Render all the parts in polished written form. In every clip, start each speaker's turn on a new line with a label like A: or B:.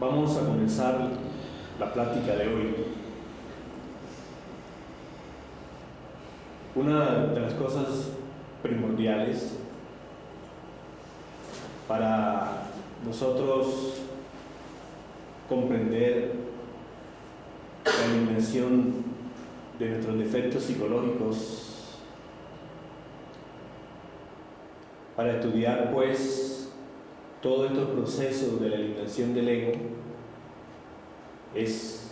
A: Vamos a comenzar la plática de hoy. Una de las cosas primordiales para nosotros comprender la eliminación de nuestros defectos psicológicos, para estudiar pues todos estos procesos de la eliminación del ego, es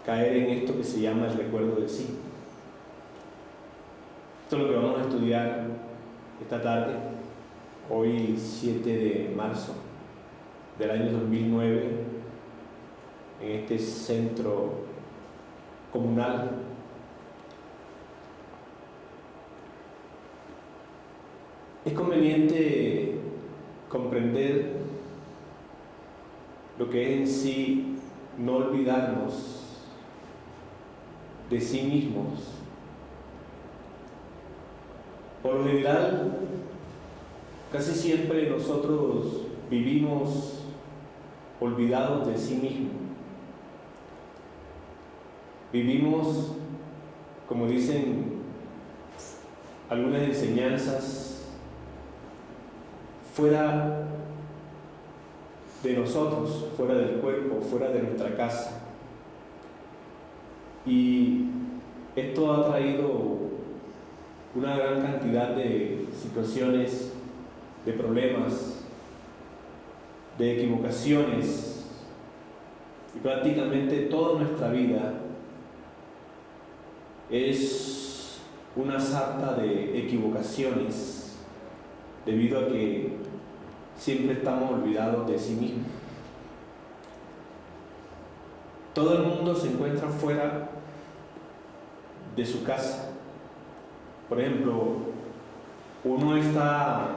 A: caer en esto que se llama el recuerdo de sí. Esto es lo que vamos a estudiar esta tarde, hoy 7 de marzo del año 2009, en este centro comunal. Es conveniente comprender lo que es en sí no olvidarnos de sí mismos. Por lo general, casi siempre nosotros vivimos olvidados de sí mismos. Vivimos, como dicen algunas enseñanzas, fuera de nosotros, fuera del cuerpo, fuera de nuestra casa. Y esto ha traído una gran cantidad de situaciones, de problemas, de equivocaciones, y prácticamente toda nuestra vida es una sarta de equivocaciones, debido a que siempre estamos olvidados de sí mismos. Todo el mundo se encuentra fuera de su casa. Por ejemplo, uno está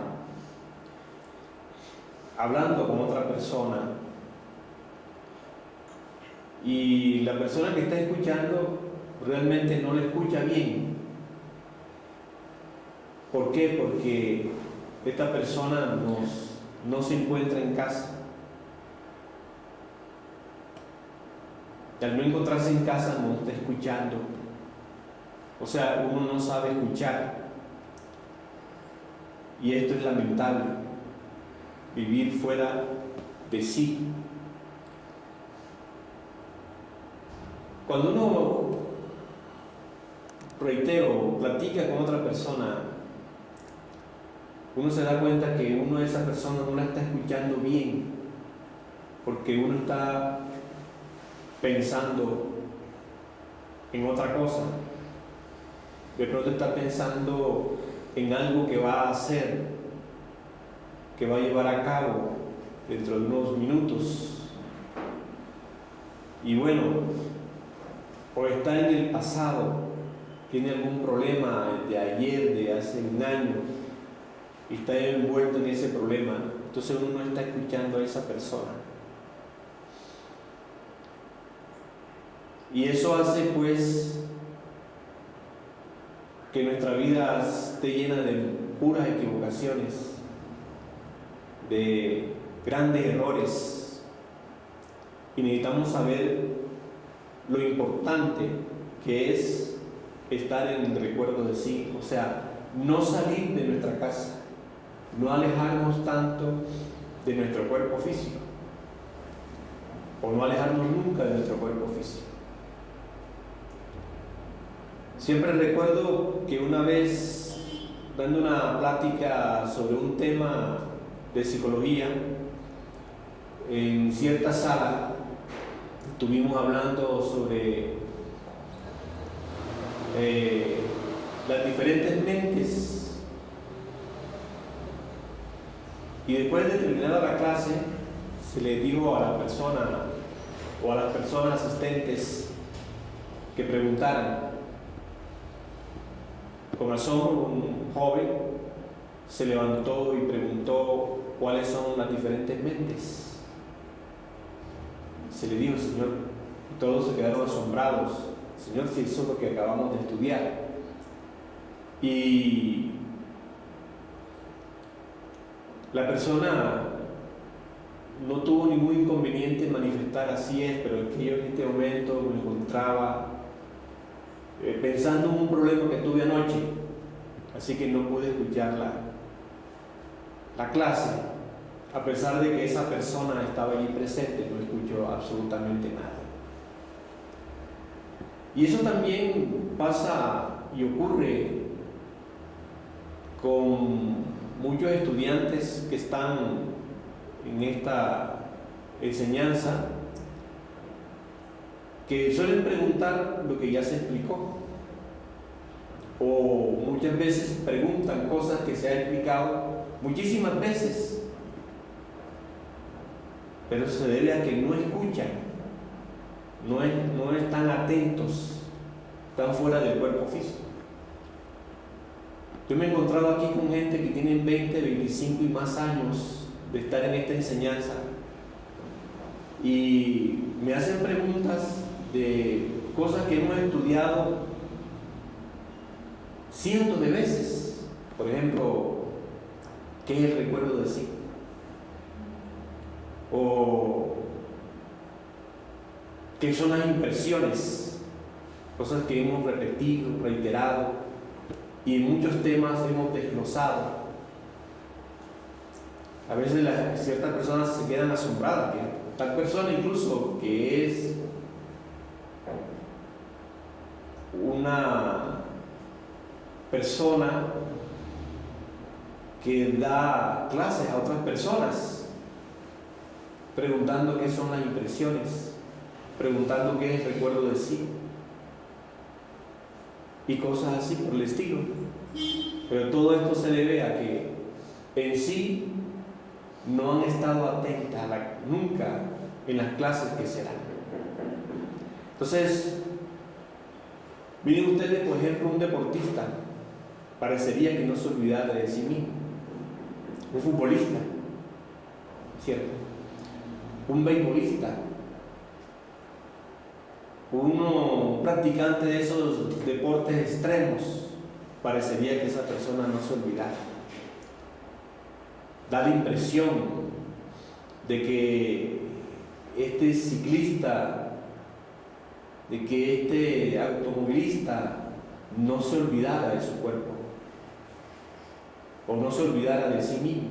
A: hablando con otra persona y la persona que está escuchando realmente no le escucha bien. ¿Por qué? Porque esta persona no se encuentra en casa. Y al no encontrarse en casa no está escuchando. O sea, uno no sabe escuchar. Y esto es lamentable, vivir fuera de sí. Cuando uno, reitero, platica con otra persona, uno se da cuenta que uno de esa persona no la está escuchando bien, porque uno está pensando en otra cosa. De pronto está pensando en algo que va a hacer, que va a llevar a cabo dentro de unos minutos. Y bueno, o está en el pasado, tiene algún problema de ayer, de hace un año, y está envuelto en ese problema. Entonces uno no está escuchando a esa persona. Y eso hace pues que nuestra vida esté llena de puras equivocaciones, de grandes errores, y necesitamos saber lo importante que es estar en el recuerdo de sí, o sea, no salir de nuestra casa, no alejarnos tanto de nuestro cuerpo físico, o no alejarnos nunca de nuestro cuerpo físico. Siempre recuerdo que una vez, dando una plática sobre un tema de psicología, en cierta sala, estuvimos hablando sobre las diferentes mentes, y después de terminada la clase, se le dijo a la persona o a las personas asistentes que preguntaran. Con asombro, un joven se levantó y preguntó cuáles son las diferentes mentes. Se le dijo, Señor, y todos se quedaron asombrados. Señor, si eso es lo que acabamos de estudiar. Y la persona no tuvo ningún inconveniente en manifestar así es, pero es que yo en este momento me encontraba pensando en un problema que tuve anoche, así que no pude escuchar la clase, a pesar de que esa persona estaba allí presente, no escuchó absolutamente nada. Y eso también pasa y ocurre con muchos estudiantes que están en esta enseñanza, que suelen preguntar lo que ya se explicó, o muchas veces preguntan cosas que se han explicado muchísimas veces, pero se debe a que no escuchan, no están atentos, están fuera del cuerpo físico. Yo me he encontrado aquí con gente que tienen 20, 25 y más años de estar en esta enseñanza y me hacen preguntas de cosas que hemos estudiado cientos de veces. Por ejemplo, ¿qué es el recuerdo de sí? O ¿qué son las impresiones? Cosas que hemos repetido, reiterado y en muchos temas hemos desglosado. A veces ciertas personas se quedan asombradas, que tal persona incluso que es una persona que da clases a otras personas, preguntando qué son las impresiones, preguntando qué es el recuerdo de sí y cosas así por el estilo. Pero todo esto se debe a que en sí no han estado atentas nunca en las clases que se dan. Entonces, miren ustedes, por ejemplo, un deportista parecería que no se olvidara de sí mismo. Un futbolista, ¿cierto? Un beisbolista, un practicante de esos deportes extremos, parecería que esa persona no se olvidara. Da la impresión de que este ciclista, de que este automovilista no se olvidara de su cuerpo o no se olvidara de sí mismo,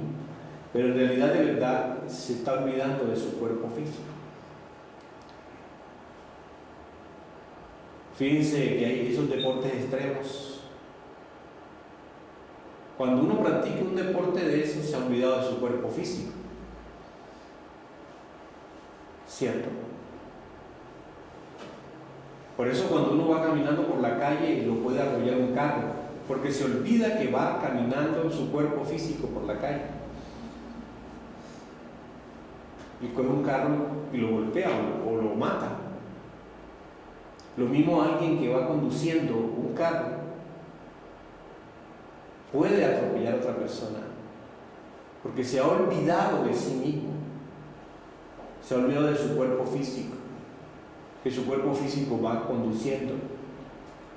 A: pero en realidad de verdad se está olvidando de su cuerpo físico. Fíjense que hay esos deportes extremos. Cuando uno practica un deporte de esos, se ha olvidado de su cuerpo físico, ¿cierto? Por eso cuando uno va caminando por la calle lo puede arrollar un carro, porque se olvida que va caminando en su cuerpo físico por la calle y coge un carro y lo golpea o lo mata. Lo mismo alguien que va conduciendo un carro puede atropellar a otra persona porque se ha olvidado de sí mismo, se ha olvidado de su cuerpo físico, que su cuerpo físico va conduciendo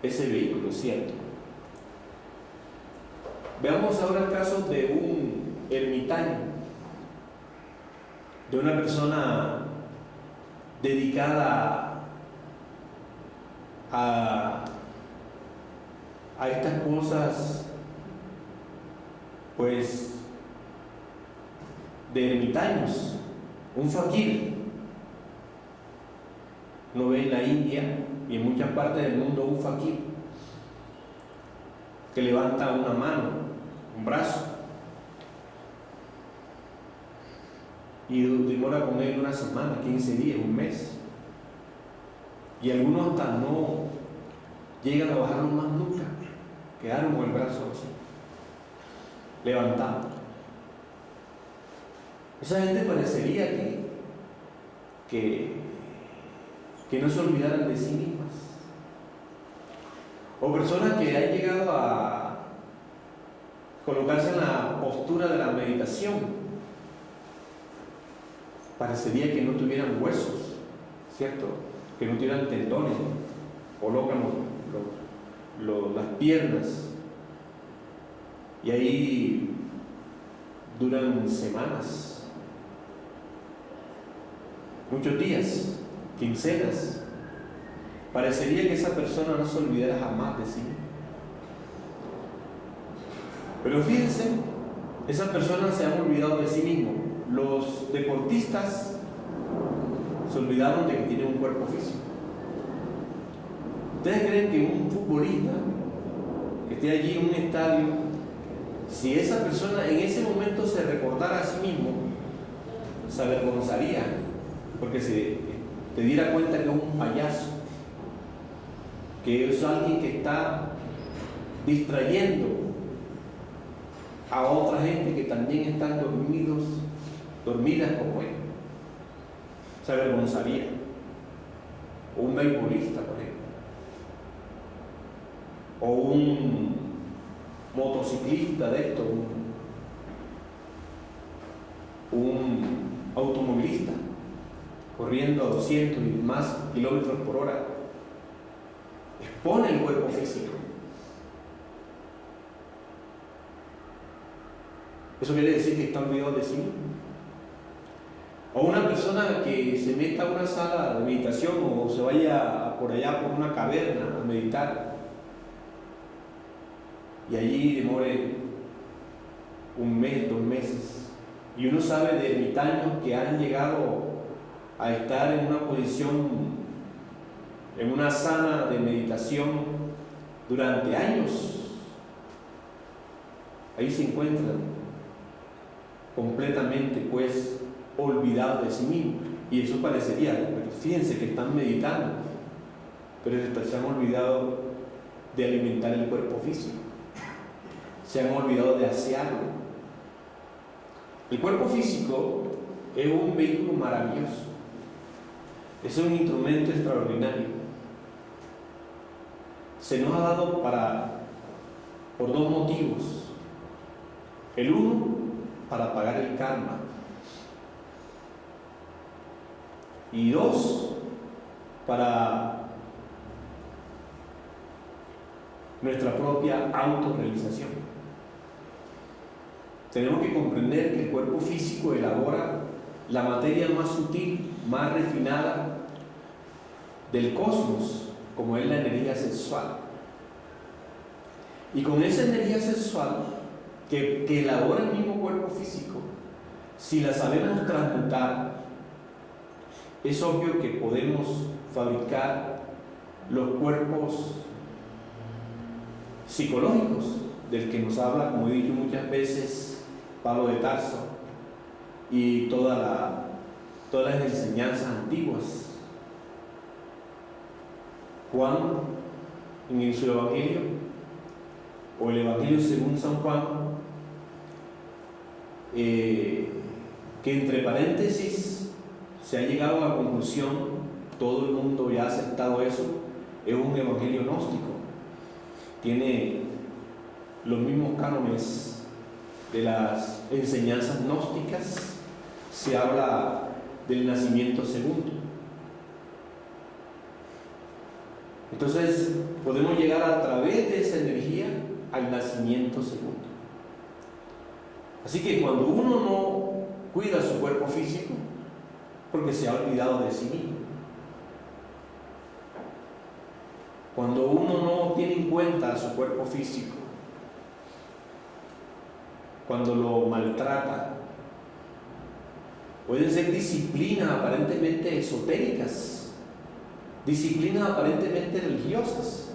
A: ese vehículo, ¿cierto? Veamos ahora el caso de un ermitaño, de una persona dedicada a estas cosas, pues, de ermitaños, un fakir. Uno ve en la India y en muchas partes del mundo un fakir que levanta una mano, un brazo, y demora con él una semana, 15 días, un mes. Y algunos hasta no llegan a bajarlo más nunca, quedaron con el brazo así, levantado. Esa gente parecería que no se olvidaran de sí mismas. O personas que han llegado a colocarse en la postura de la meditación, parecería que no tuvieran huesos, ¿cierto? Que no tuvieran tendones, colocan las piernas y ahí duran semanas muchos días, quincenas, parecería que esa persona no se olvidara jamás de sí. Pero fíjense, esas personas se han olvidado de sí mismos. Los deportistas se olvidaron de que tienen un cuerpo físico. ¿Ustedes creen que un futbolista que esté allí en un estadio, si esa persona en ese momento se recordara a sí mismo, se avergonzaría? Porque se te diera cuenta que es un payaso, que es alguien que está distrayendo a otra gente que también están dormidas como él. Se avergonzaría. O un beisbolista, por ejemplo, o un motociclista de esto, un automovilista corriendo a 200 y más kilómetros por hora, expone el cuerpo físico. Eso quiere decir que está olvidado de sí mismo. O una persona que se meta a una sala de meditación o se vaya por allá por una caverna a meditar y allí demore un mes, 2 meses, y uno sabe de ermitaños que han llegado a estar en una posición, en una sana de meditación durante años. Ahí se encuentran completamente pues olvidados de sí mismos, y eso parecería, pero fíjense que están meditando, pero se han olvidado de alimentar el cuerpo físico, se han olvidado de asearlo. El cuerpo físico es un vehículo maravilloso, es un instrumento extraordinario. Se nos ha dado por 2 motivos. El uno, para pagar el karma. Y 2, para nuestra propia autorrealización. Tenemos que comprender que el cuerpo físico elabora la materia más sutil, más refinada del cosmos, como es la energía sexual. Y con esa energía sexual que elabora el mismo cuerpo físico, si la sabemos transmutar, es obvio que podemos fabricar los cuerpos psicológicos del que nos habla, como he dicho muchas veces, Pablo de Tarso y todas las enseñanzas antiguas. Juan, en su Evangelio, o el Evangelio según San Juan, que entre paréntesis se ha llegado a la conclusión, todo el mundo ya ha aceptado eso, es un evangelio gnóstico, tiene los mismos cánones de las enseñanzas gnósticas, se habla del nacimiento segundo. Entonces podemos llegar a través de esa energía al nacimiento segundo. Así que cuando uno no cuida su cuerpo físico, porque se ha olvidado de sí mismo, cuando uno no tiene en cuenta su cuerpo físico, cuando lo maltrata, pueden ser disciplinas aparentemente esotéricas, disciplinas aparentemente religiosas.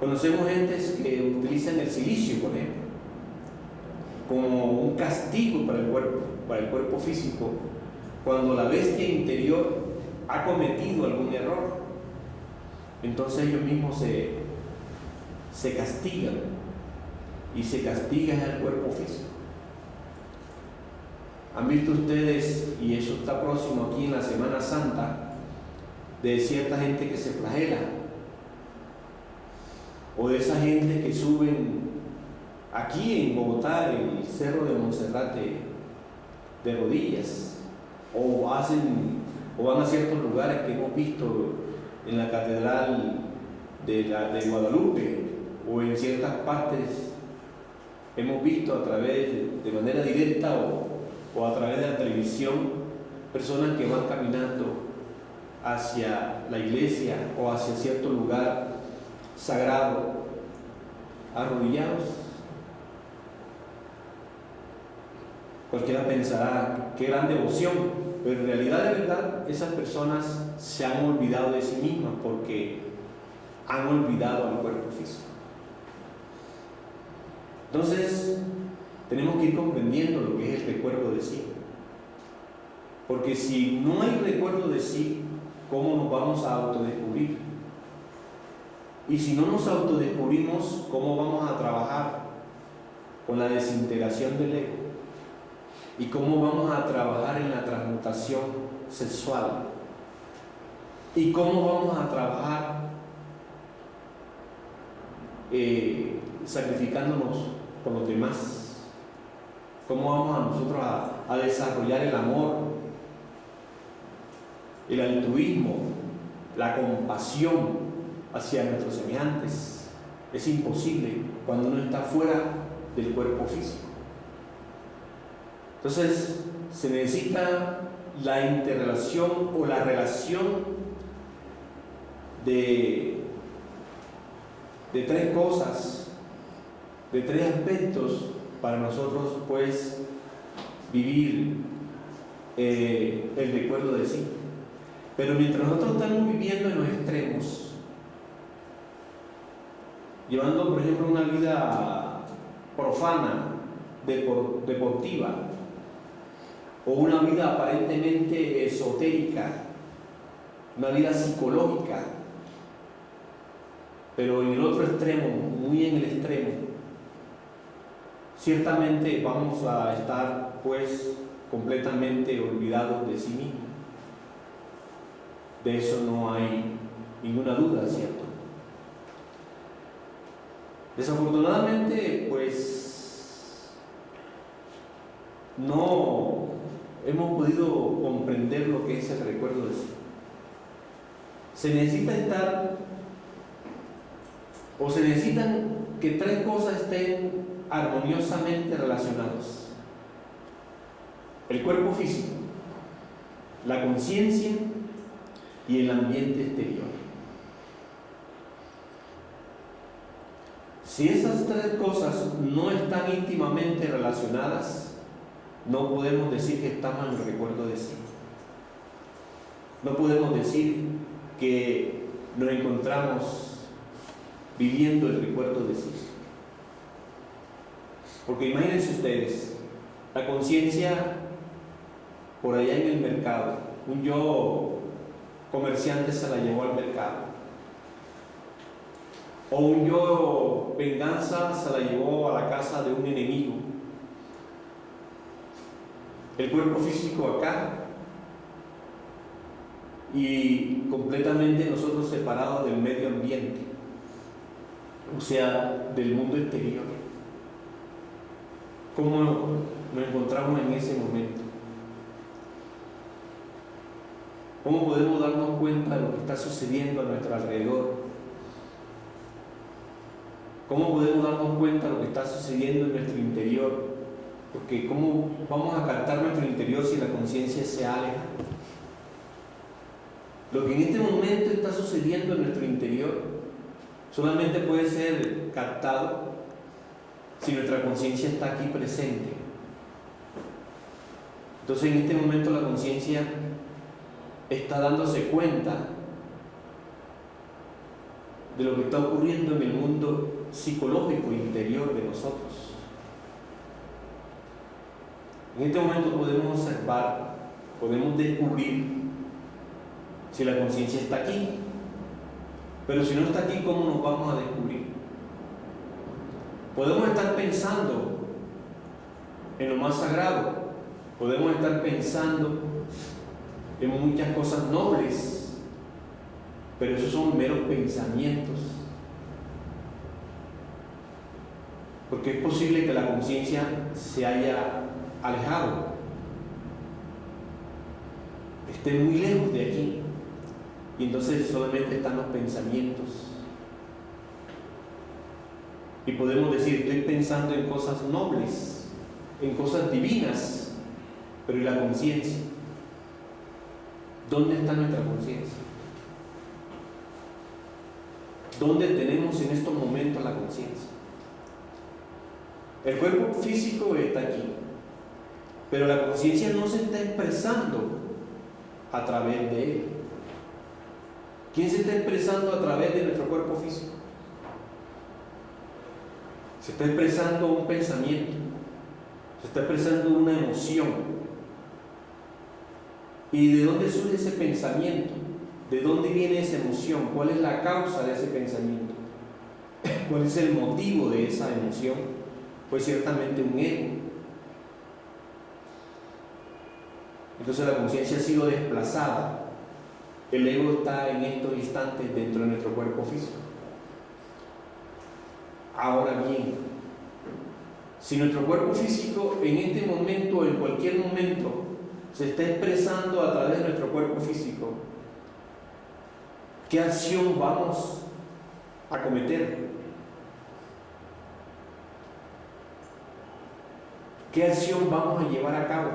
A: Conocemos gentes que utilizan el silicio, por ejemplo, como un castigo para el cuerpo físico, cuando la bestia interior ha cometido algún error. Entonces ellos mismos se castigan, y se castiga el cuerpo físico. ¿Han visto ustedes, y eso está próximo aquí en la Semana Santa, de cierta gente que se flagela, o de esa gente que suben aquí en Bogotá, en el Cerro de Monserrate, de rodillas, o van a ciertos lugares que hemos visto en la Catedral de Guadalupe, o en ciertas partes hemos visto a través de manera directa o a través de la televisión, personas que van caminando hacia la iglesia o hacia cierto lugar sagrado, arrodillados. Cualquiera pensará, qué gran devoción, pero en realidad, de verdad, esas personas se han olvidado de sí mismas porque han olvidado al cuerpo físico. Entonces, tenemos que ir comprendiendo lo que es el recuerdo de sí. Porque si no hay recuerdo de sí, ¿cómo nos vamos a autodescubrir? Y si no nos autodescubrimos, ¿cómo vamos a trabajar con la desintegración del ego? ¿Y cómo vamos a trabajar en la transmutación sexual? ¿Y cómo vamos a trabajar sacrificándonos por los demás? ¿Cómo vamos a nosotros a desarrollar el amor, el altruismo, la compasión hacia nuestros semejantes? Es imposible cuando uno está fuera del cuerpo físico. Entonces, se necesita la interrelación o la relación de tres cosas, de tres aspectos para nosotros, pues, vivir el recuerdo de sí. Pero mientras nosotros estamos viviendo en los extremos, llevando, por ejemplo, una vida profana, deportiva, o una vida aparentemente esotérica, una vida psicológica, pero en el otro extremo, muy en el extremo, ciertamente vamos a estar pues completamente olvidados de sí mismos. De eso no hay ninguna duda, ¿cierto? Desafortunadamente, pues no hemos podido comprender lo que es el recuerdo de sí. Se necesita se necesitan que tres cosas estén armoniosamente relacionadas: el cuerpo físico, la conciencia y el ambiente exterior. Si esas tres cosas no están íntimamente relacionadas, no podemos decir que estamos en el recuerdo de sí. No podemos decir que nos encontramos viviendo el recuerdo de sí. Porque imagínense ustedes, la conciencia por allá en el mercado, un yo comerciante se la llevó al mercado, o un yo venganza se la llevó a la casa de un enemigo. El cuerpo físico acá y completamente nosotros separados del medio ambiente, o sea, del mundo exterior. ¿Cómo nos encontramos en ese momento? ¿Cómo podemos darnos cuenta de lo que está sucediendo a nuestro alrededor? ¿Cómo podemos darnos cuenta de lo que está sucediendo en nuestro interior? Porque ¿cómo vamos a captar nuestro interior si la conciencia se aleja? Lo que en este momento está sucediendo en nuestro interior solamente puede ser captado si nuestra conciencia está aquí presente. Entonces en este momento la conciencia está dándose cuenta de lo que está ocurriendo en el mundo psicológico interior de nosotros. En este momento podemos observar, podemos descubrir si la conciencia está aquí. Pero si no está aquí, ¿cómo nos vamos a descubrir? Podemos estar pensando en lo más sagrado, podemos estar pensando en muchas cosas nobles, pero esos son meros pensamientos. Porque es posible que la conciencia se haya alejado, esté muy lejos de aquí, y entonces solamente están los pensamientos. Y podemos decir, estoy pensando en cosas nobles, en cosas divinas, pero ¿y la conciencia? ¿Dónde está nuestra conciencia? ¿Dónde tenemos en estos momentos la conciencia? El cuerpo físico está aquí, pero la conciencia no se está expresando a través de él. ¿Quién se está expresando a través de nuestro cuerpo físico? Se está expresando un pensamiento, se está expresando una emoción. ¿Y de dónde surge ese pensamiento? ¿De dónde viene esa emoción? ¿Cuál es la causa de ese pensamiento? ¿Cuál es el motivo de esa emoción? Pues ciertamente un ego. Entonces la conciencia ha sido desplazada. El ego está en estos instantes dentro de nuestro cuerpo físico. Ahora bien, si nuestro cuerpo físico en este momento o en cualquier momento se está expresando a través de nuestro cuerpo físico, ¿qué acción vamos a cometer? ¿Qué acción vamos a llevar a cabo?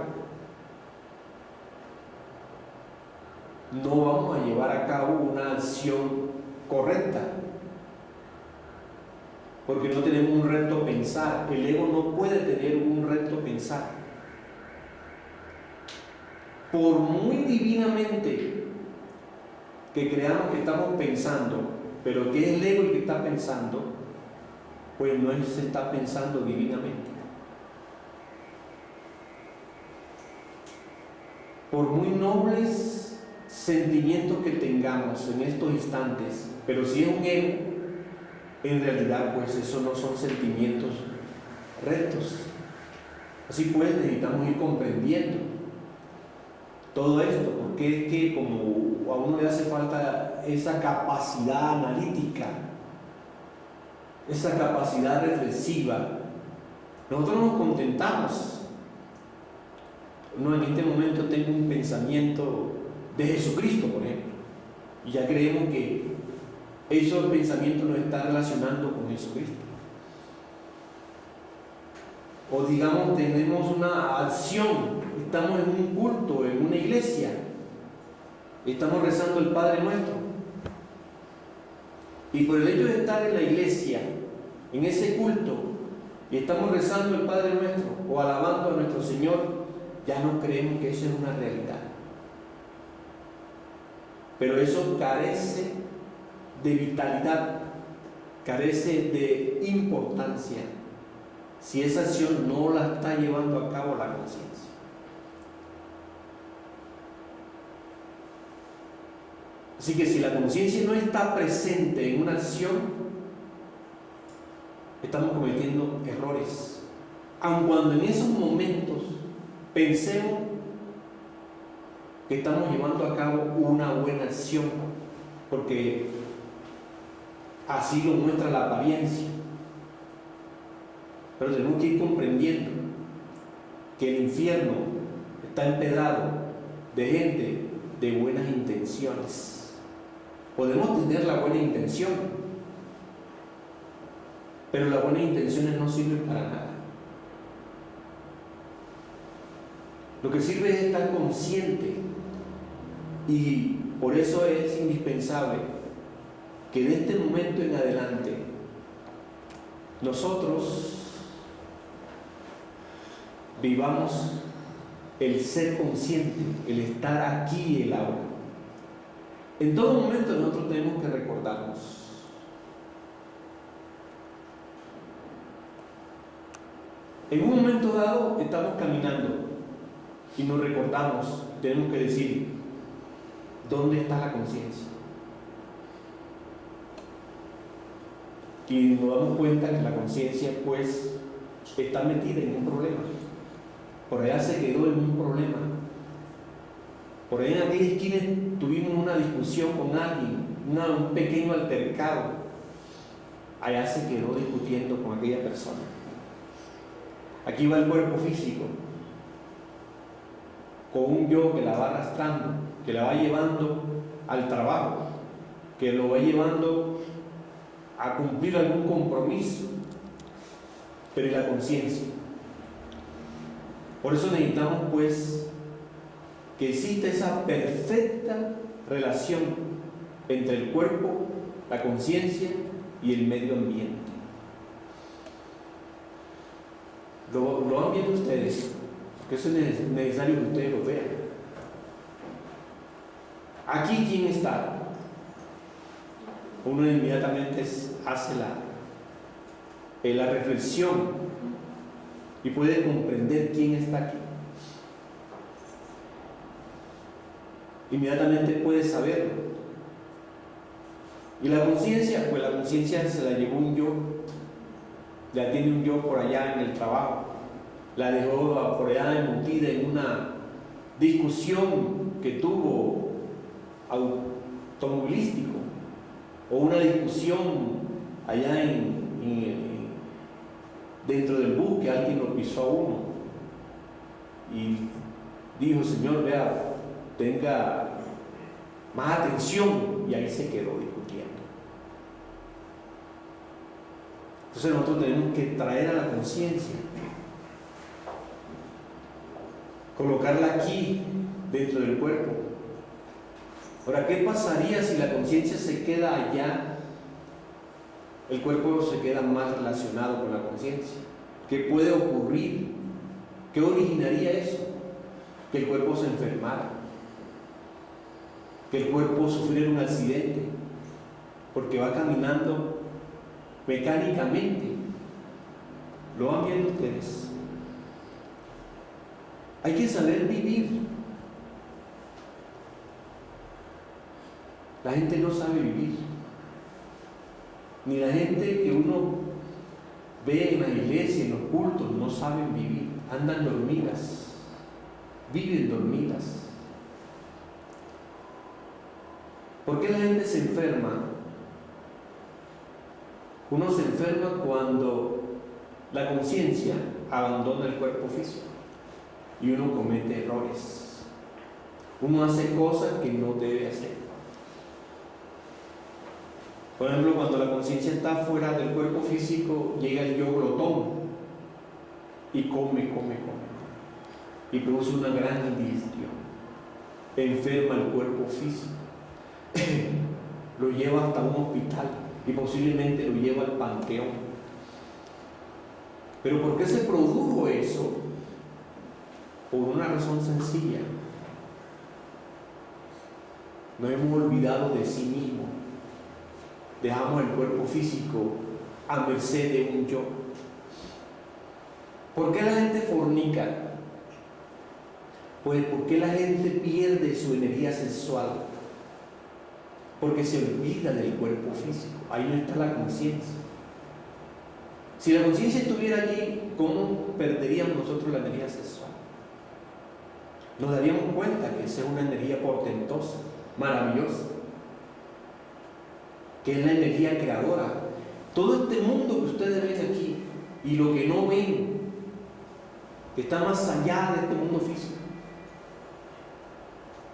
A: No vamos a llevar a cabo una acción correcta, porque no tenemos un recto pensar. El ego no puede tener un recto pensar. Por muy divinamente que creamos que estamos pensando, pero que es el ego el que está pensando, pues no se está pensando divinamente. Por muy nobles sentimientos que tengamos en estos instantes, pero si es un ego, en realidad pues eso no son sentimientos rectos. Así pues necesitamos ir comprendiendo todo esto, porque es que como a uno le hace falta esa capacidad analítica, esa capacidad reflexiva, nosotros nos contentamos. No, en este momento tengo un pensamiento de Jesucristo, por ejemplo, y ya creemos que esos pensamientos nos están relacionando con Jesucristo. O digamos, tenemos una acción, estamos en un culto, en una iglesia, estamos rezando el Padre Nuestro, y por el hecho de estar en la iglesia, en ese culto, y estamos rezando el Padre Nuestro o alabando a nuestro Señor, ya no creemos que eso es una realidad. Pero eso carece de vitalidad, carece de importancia si esa acción no la está llevando a cabo la conciencia. Así que si la conciencia no está presente en una acción, estamos cometiendo errores. Aun cuando en esos momentos pensemos que estamos llevando a cabo una buena acción, porque así lo muestra la apariencia. Pero tenemos que ir comprendiendo que el infierno está empedrado de gente de buenas intenciones. Podemos tener la buena intención, pero las buenas intenciones no sirven para nada. Lo que sirve es estar consciente, y por eso es indispensable que de este momento en adelante nosotros vivamos el ser consciente, el estar aquí y el ahora. En todo momento nosotros tenemos que recordarnos. En un momento dado estamos caminando y nos recordamos, tenemos que decir, ¿dónde está la conciencia? Y nos damos cuenta que la conciencia pues está metida en un problema. Por allá se quedó en un problema. Por ahí en aquella esquina tuvimos una discusión con alguien, un pequeño altercado. Allá se quedó discutiendo con aquella persona. Aquí va el cuerpo físico, con un yo que la va arrastrando, que la va llevando al trabajo, que lo va llevando a cumplir algún compromiso. Pero ¿y la conciencia? Por eso necesitamos pues que existe esa perfecta relación entre el cuerpo, la conciencia y el medio ambiente. ¿Lo van viendo ustedes? Porque eso es necesario que ustedes lo vean. Aquí, ¿quién está? Uno inmediatamente hace la reflexión y puede comprender quién está aquí. Inmediatamente puede saberlo. Y la conciencia, pues la conciencia se la llevó un yo, ya tiene un yo por allá en el trabajo, la dejó por allá embutida en una discusión que tuvo automovilístico, o una discusión allá dentro del bus que alguien lo pisó a uno y dijo: Señor, vea, tenga más atención, y ahí se quedó discutiendo. Entonces nosotros tenemos que traer a la conciencia, colocarla aquí dentro del cuerpo. Ahora, ¿qué pasaría si la conciencia se queda allá? El cuerpo se queda más relacionado con la conciencia. ¿Qué puede ocurrir? ¿Qué originaría eso? Que el cuerpo se enfermara, que el cuerpo sufriera un accidente, porque va caminando mecánicamente. ¿Lo van viendo ustedes? Hay que saber vivir. La gente no sabe vivir. Ni la gente que uno ve en la iglesia, en los cultos, no saben vivir. Andan dormidas, viven dormidas. ¿Por qué la gente se enferma? Uno se enferma cuando la conciencia abandona el cuerpo físico y uno comete errores. Uno hace cosas que no debe hacer. Por ejemplo, cuando la conciencia está fuera del cuerpo físico, llega el yo glotón y come, y produce una gran indigestión. Enferma el cuerpo físico, lo lleva hasta un hospital y posiblemente lo lleva al panteón. ¿Pero por qué se produjo eso? Por una razón sencilla: nos hemos olvidado de sí mismo. Dejamos el cuerpo físico a merced de un yo. ¿Por qué la gente fornica? Pues porque la gente pierde su energía sexual, porque se olvida del cuerpo físico. Ahí no está la conciencia. Si la conciencia estuviera allí, ¿cómo perderíamos nosotros la energía sexual? Nos daríamos cuenta que esa es una energía portentosa, maravillosa, que es la energía creadora. Todo este mundo que ustedes ven aquí y lo que no ven, que está más allá de este mundo físico,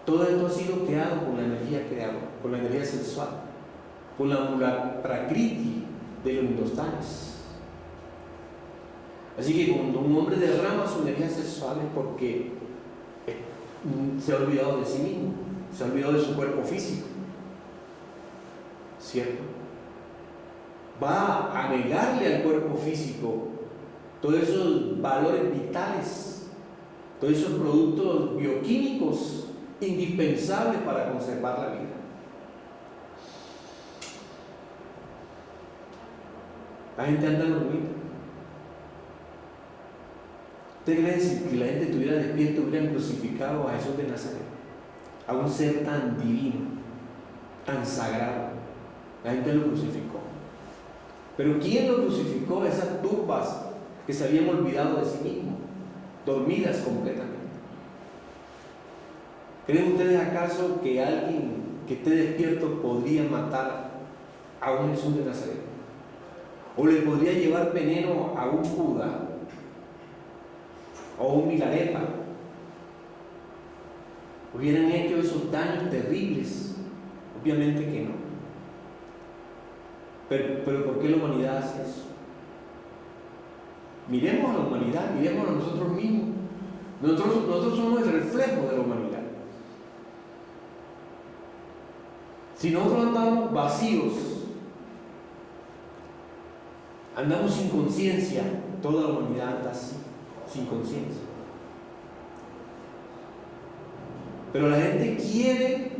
A: todo esto ha sido creado con la energía creadora, con la energía sexual, con la prakriti de los hindustanes. Así que cuando un hombre derrama su energía sexual es porque se ha olvidado de sí mismo, se ha olvidado de su cuerpo físico, ¿cierto? Va a negarle al cuerpo físico todos esos valores vitales, todos esos productos bioquímicos indispensables para conservar la vida. La gente anda dormida. ¿Ustedes creen que la gente estuviera despierta, hubieran crucificado a Jesús de Nazaret, a un ser tan divino, tan sagrado? La gente lo crucificó. Pero ¿quién lo crucificó? Esas turbas que se habían olvidado de sí mismos, dormidas completamente. ¿Creen ustedes acaso que alguien que esté despierto podría matar a un Jesús de Nazaret? ¿O le podría llevar veneno a un Judas o un Milarepa? ¿Hubieran hecho esos daños terribles? Obviamente que no. Pero ¿por qué la humanidad hace eso? Miremos a la humanidad, miremos a nosotros mismos. Nosotros somos el reflejo de la humanidad. Si nosotros andamos vacíos, andamos sin conciencia, toda la humanidad anda así, sin conciencia. Pero la gente quiere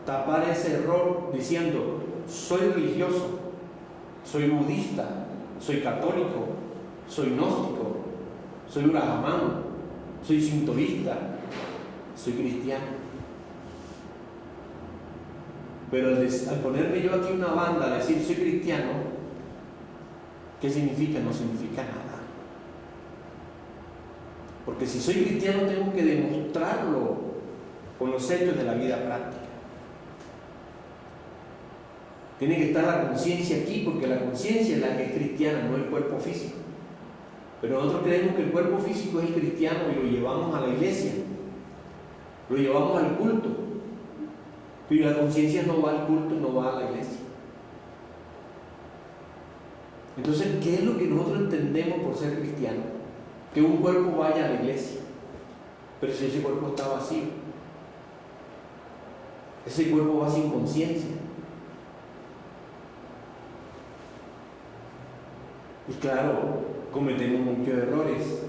A: tapar ese error diciendo: soy religioso, soy budista, soy católico, soy gnóstico, soy brahmano, soy sintoísta, soy cristiano. Pero al ponerme yo aquí una banda a decir soy cristiano, ¿qué significa? No significa nada. Porque si soy cristiano tengo que demostrarlo con los hechos de la vida práctica. Tiene que estar la conciencia aquí, porque la conciencia es la que es cristiana, no el cuerpo físico. Pero nosotros creemos que el cuerpo físico es el cristiano y lo llevamos a la iglesia, lo llevamos al culto. Pero la conciencia no va al culto, no va a la iglesia. Entonces, ¿qué es lo que nosotros entendemos por ser cristianos? Que un cuerpo vaya a la iglesia, pero si ese cuerpo está vacío, ese cuerpo va sin conciencia. Y claro, cometemos muchos errores.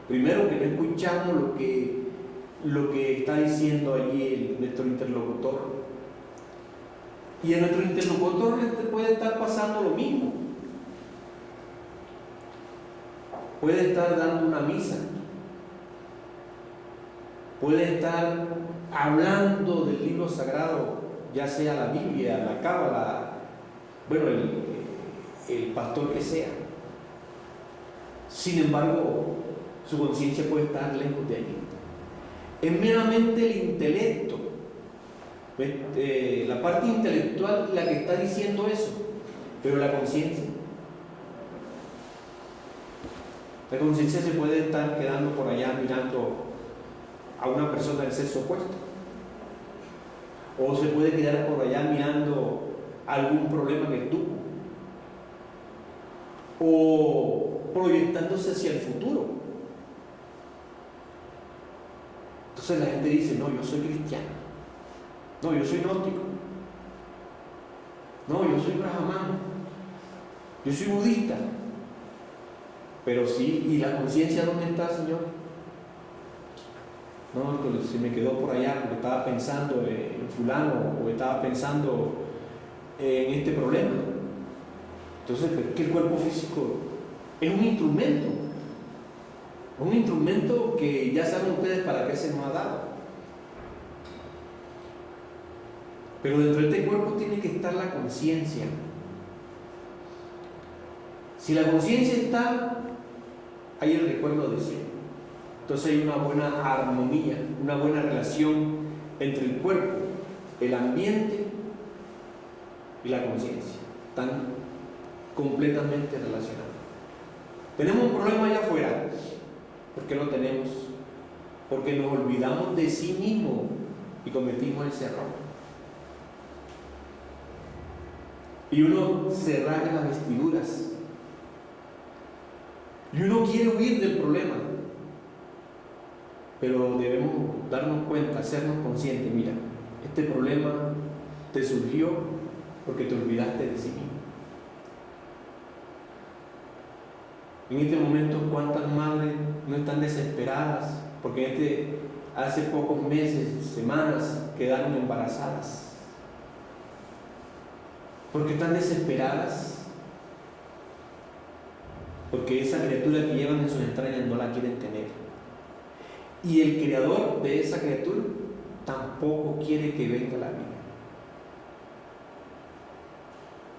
A: Primero, que no escuchamos lo que está diciendo allí nuestro interlocutor. Y a nuestro interlocutor le puede estar pasando lo mismo. Puede estar dando una misa, puede estar hablando del libro sagrado, ya sea la Biblia, la Cábala, bueno, el pastor que sea. Sin embargo, su conciencia puede estar lejos de allí. Es meramente el intelecto, la parte intelectual la que está diciendo eso, pero la conciencia se puede estar quedando por allá mirando a una persona del sexo opuesto, o se puede quedar por allá mirando algún problema que tuvo, o proyectándose hacia el futuro. Entonces la gente dice: no, yo soy cristiano, no, yo soy gnóstico, no, yo soy brahmano, yo soy budista. Pero sí, ¿y la conciencia dónde está, Señor? No, se me quedó por allá porque estaba pensando en fulano, o estaba pensando en este problema. Entonces, es que el cuerpo físico es un instrumento que ya saben ustedes para qué se nos ha dado. Pero dentro de este cuerpo tiene que estar la conciencia. Si la conciencia está, hay el recuerdo de siempre. Entonces hay una buena armonía, una buena relación entre el cuerpo, el ambiente y la conciencia. Están completamente relacionados. Tenemos un problema allá afuera. ¿Por qué lo tenemos? Porque nos olvidamos de sí mismo y cometimos ese error. Y uno se rasga las vestiduras. Y uno quiere huir del problema. Pero debemos darnos cuenta, hacernos conscientes: mira, este problema te surgió porque te olvidaste de sí mismo. En este momento, ¿cuántas madres no están desesperadas porque hace pocos meses, semanas, quedaron embarazadas? Porque están desesperadas porque esa criatura que llevan en sus entrañas no la quieren tener, y el creador de esa criatura tampoco quiere que venga la vida.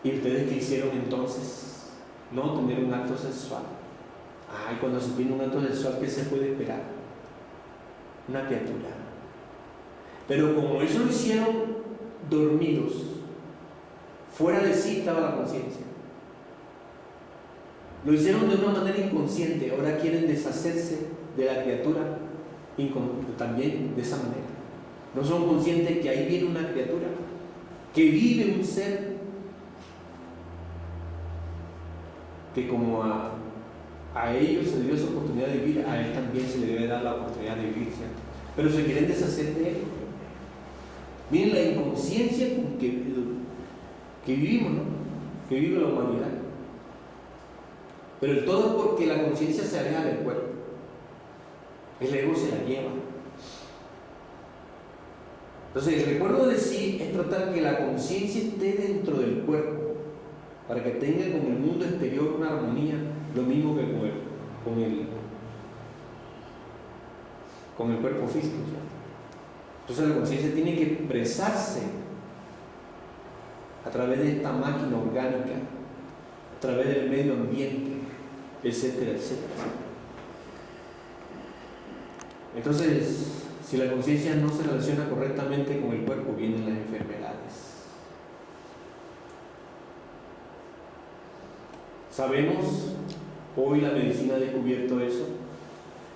A: ¿Y ustedes qué hicieron entonces? No tener un acto sexual. Ay, cuando se tiene un acto sexual, ¿qué se puede esperar? Una criatura. Pero como eso lo hicieron dormidos, fuera de sí estaba la conciencia. Lo hicieron de una manera inconsciente. Ahora quieren deshacerse de la criatura también de esa manera. No son conscientes que ahí viene una criatura, que vive un ser que como a ellos se le dio esa oportunidad de vivir, a él también se le debe dar la oportunidad de vivir, ¿cierto? Pero se quieren deshacer de él. Miren la inconsciencia con que vivimos, ¿no? Que vive la humanidad. Pero el todo es porque la conciencia se aleja del cuerpo. El ego se la lleva. Entonces, el recuerdo de sí es tratar que la conciencia esté dentro del cuerpo, para que tenga con el mundo exterior una armonía, lo mismo que con el cuerpo físico. Entonces, la conciencia tiene que expresarse a través de esta máquina orgánica, a través del medio ambiente, etcétera, etcétera. Entonces, si la conciencia no se relaciona correctamente con el cuerpo, vienen las enfermedades. Sabemos, hoy la medicina ha descubierto eso,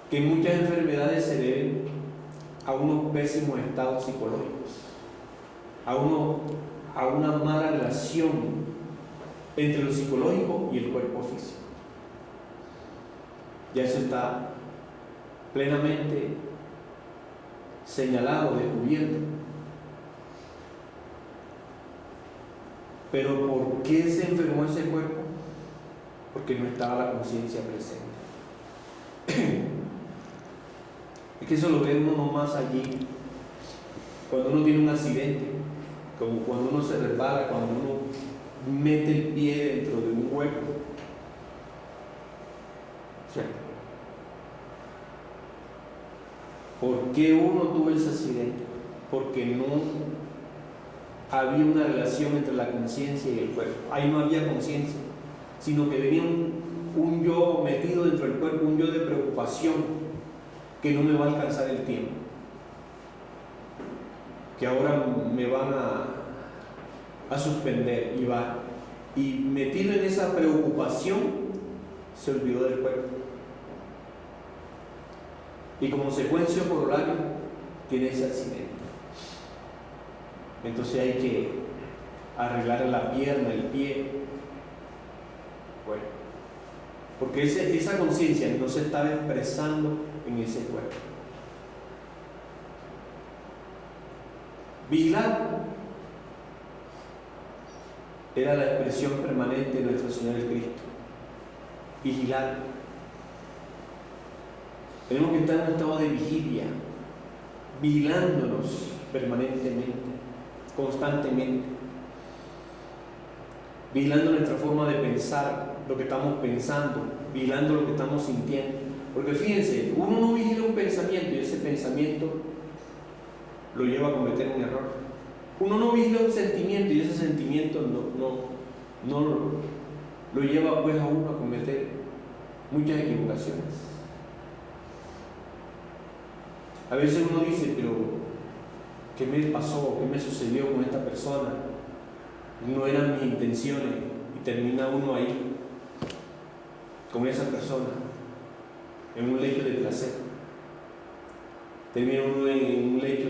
A: que muchas enfermedades se deben a unos pésimos estados psicológicos, a una mala relación entre lo psicológico y el cuerpo físico. Ya eso está plenamente señalado, descubierto. Pero ¿por qué se enfermó ese cuerpo? Porque no estaba la conciencia presente. Es que eso lo ve uno más allí, cuando uno tiene un accidente, como cuando uno se resbala, cuando uno mete el pie dentro de un hueco. ¿Cierto? ¿Por qué uno tuvo ese accidente? Porque no había una relación entre la conciencia y el cuerpo. Ahí no había conciencia, sino que venía un yo metido dentro del cuerpo, un yo de preocupación, que no me va a alcanzar el tiempo, que ahora me van a suspender, y metido en esa preocupación se olvidó del cuerpo, y como consecuencia corolario tiene ese accidente. Entonces hay que arreglar la pierna, el pie, bueno, porque esa conciencia no se estaba expresando en ese cuerpo. Vigilar era la expresión permanente de nuestro Señor el Cristo. Vigilar. Tenemos que estar en un estado de vigilia, vigilándonos permanentemente, constantemente, vigilando nuestra forma de pensar, lo que estamos pensando, vigilando lo que estamos sintiendo. Porque fíjense, uno no vigila un pensamiento y ese pensamiento lo lleva a cometer un error. Uno no vigila un sentimiento y ese sentimiento no lo lleva pues a uno a cometer muchas equivocaciones. A veces uno dice, pero ¿qué me pasó? ¿Qué me sucedió con esta persona? No eran mis intenciones, y termina uno ahí con esa persona en un lecho de placer, termina uno en un lecho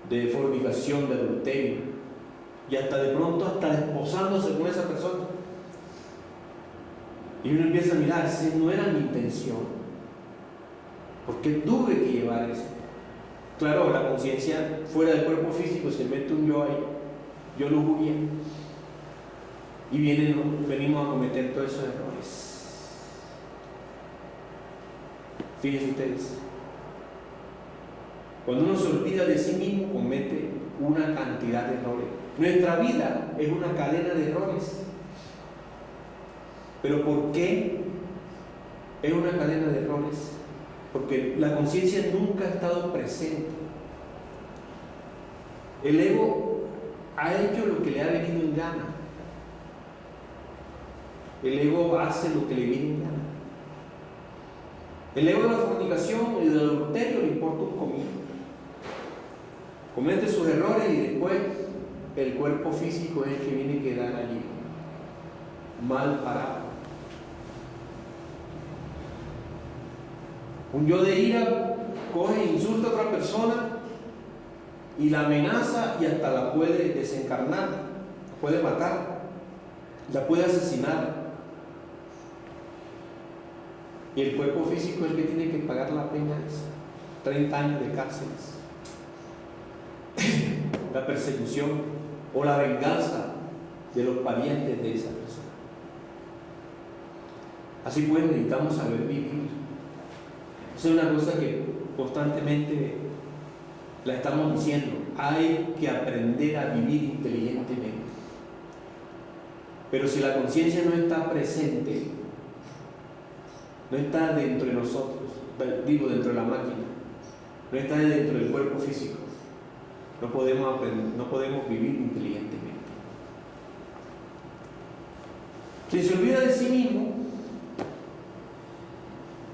A: de fornicación, de adulterio, y hasta de pronto hasta desposándose con esa persona, y uno empieza a mirar, si no era mi intención, ¿por qué tuve que llevar eso? Claro, la conciencia fuera del cuerpo físico se mete un yo ahí, yo lujuria, y venimos a cometer todos esos errores. Fíjense ustedes, cuando uno se olvida de sí mismo, comete una cantidad de errores. Nuestra vida es una cadena de errores. ¿Pero por qué es una cadena de errores? Porque la conciencia nunca ha estado presente. El ego ha hecho lo que le ha venido en gana. El ego hace lo que le viene en gana. El ego de la fornicación y del adulterio le importa un comino. Comete sus errores y después el cuerpo físico es el que viene a quedar allí, mal parado. Un yo de ira coge e insulta a otra persona y la amenaza y hasta la puede desencarnar, la puede matar, la puede asesinar. Y el cuerpo físico es el que tiene que pagar la pena esa, 30 años de cárceles. la persecución o la venganza de los parientes de esa persona. Así pues, necesitamos saber vivir. Esa es una cosa que constantemente la estamos diciendo. Hay que aprender a vivir inteligentemente. Pero si la conciencia no está presente, no está dentro de nosotros, digo dentro de la máquina, no está dentro del cuerpo físico, no podemos aprender, no podemos vivir inteligentemente. Quien se olvida de sí mismo,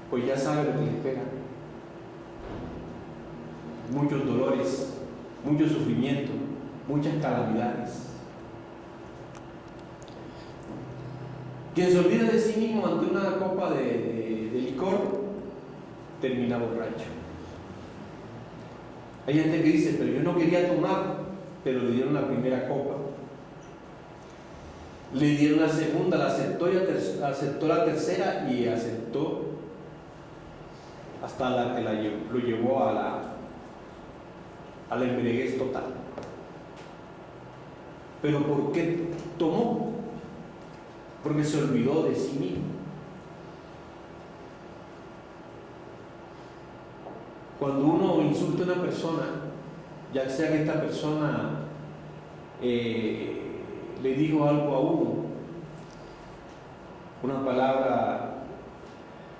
A: pues ya sabe lo que le espera. Muchos dolores, mucho sufrimiento, muchas calamidades. Quien se olvida de sí mismo ante una copa de licor, termina borracho. Hay gente que dice, pero yo no quería tomar, pero le dieron la primera copa. Le dieron la segunda, la aceptó, y aceptó la tercera y aceptó hasta la que lo llevó a la embriaguez total. ¿Pero por qué tomó? Porque se olvidó de sí mismo. Cuando uno insulta a una persona, ya sea que esta persona le dijo algo a uno, una palabra